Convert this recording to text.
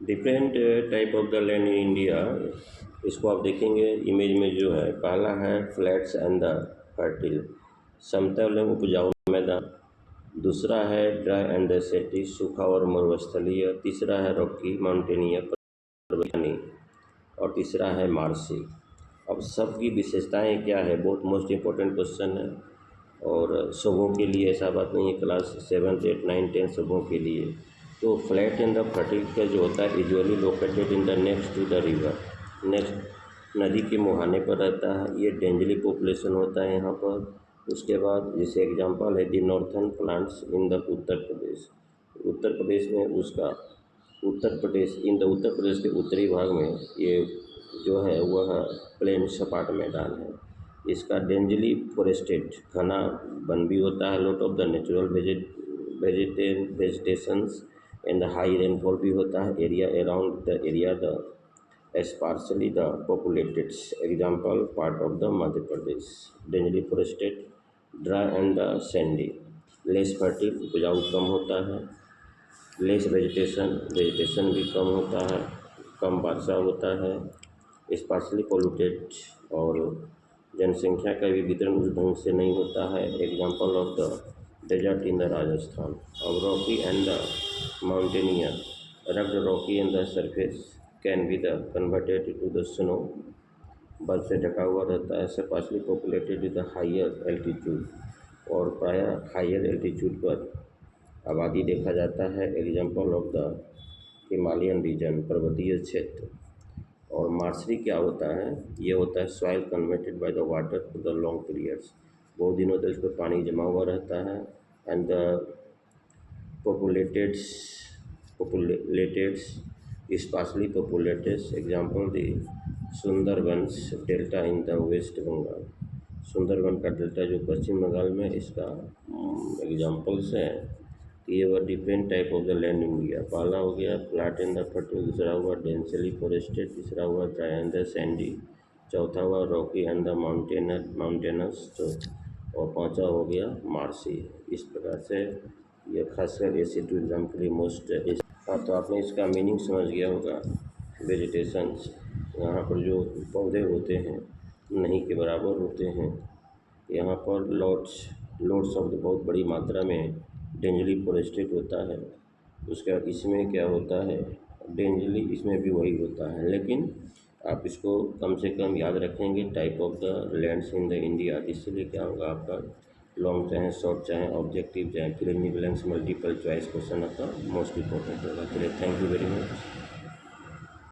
Different type of the land in India. इसको आप देखेंगे इमेज में जो है, पहला है फ्लैट्स एंड द फर्टिल, समतल एवं उपजाऊ मैदान। दूसरा है ड्राई एंड द सेटी, सूखा और मरुस्थलीय। तीसरा है रॉकी माउंटेनिया पर्वतनी। और तीसरा है मार्सी। अब सबकी विशेषताएं क्या है, बहुत मोस्ट इम्पोर्टेंट क्वेश्चन है। और सबों के लिए ऐसा बात नहीं है, क्लास 7, 8, 9, 10 सबों के लिए। तो फ्लैट एंड द फर्टिल का जो होता है usually located in the next to the river, next नदी के मुहाने पर रहता है। ये डेंजली पॉपुलेशन होता है यहाँ पर। उसके बाद जैसे एग्जांपल है the northern plants in the Uttar Pradesh. Uttar Pradesh में उसका उत्तर प्रदेश उत्तर प्रदेश के उत्तरी भाग में ये जो है वह प्लेन सपाट मैदान है। इसका डेंजली फॉरेस्टेड घना वन भी होता है। Lot of the natural vegetations and high rainfall भी होता है। Area around the area the sparsely the populated. Example part of the Madhya Pradesh. Densely forested, dry and the sandy, less fertile, उपजाऊ कम होता है। लेस वेजिटेशन भी कम होता है, कम वर्षा होता है। स्पार्सली पॉल्यूटेड, और जनसंख्या का भी वितरण उस ढंग से नहीं होता है। Example of the desert in the Rajasthan. अब rocky and the mountaineer, rugged rocky and the surface can be the converted to the snow, बर्फ से ढका हुआ रहता है। Sparsely populated with the higher altitude, और प्रायः हायर एल्टीट्यूड पर आबादी देखा जाता है। Example of the Himalayan region, पर्वतीय क्षेत्र। और मार्सरी क्या होता है, ये होता है soil converted by the water for the long periods, बहुत दिनों तक इस पर पानी जमा हुआ रहता है। And the populated sparsely populated, example the Sundarbans delta in the West Bengal. Sundarban का डेल्टा जो पश्चिम बंगाल में, इसका एग्जाम्पल्स हैं। ये वह different type of the land India. पहला हो गया फ्लैट एंड द फर्टिल, दूसरा हुआ डेंसली फॉरेस्टेड, तीसरा हुआ ड्राई एंड द सैंडी, चौथा हुआ रॉकी एंड द माउंटेनस, और पांचवा हो गया मार्सी। इस प्रकार से ये खासकर एसी टू एग्जाम के लिए मोस्ट। हाँ, तो आपने इसका मीनिंग समझ गया होगा। वेजिटेशंस, यहाँ पर जो पौधे होते हैं नहीं के बराबर होते हैं। यहाँ पर लोड्स ऑफ बहुत बड़ी मात्रा में डेंजली फॉरेस्टेड होता है। उसका इसमें क्या होता है, डेंजली इसमें भी वही होता है। लेकिन आप इसको कम से कम याद रखेंगे, type of the lands in the India. इसलिए क्या होगा, आपका लॉन्ग चाहे शॉर्ट चाहे ऑब्जेक्टिव चाहे fill in the blanks multiple choice question आपका मोस्ट इंपॉर्टेंट होगा। चलिए, थैंक यू वेरी मच।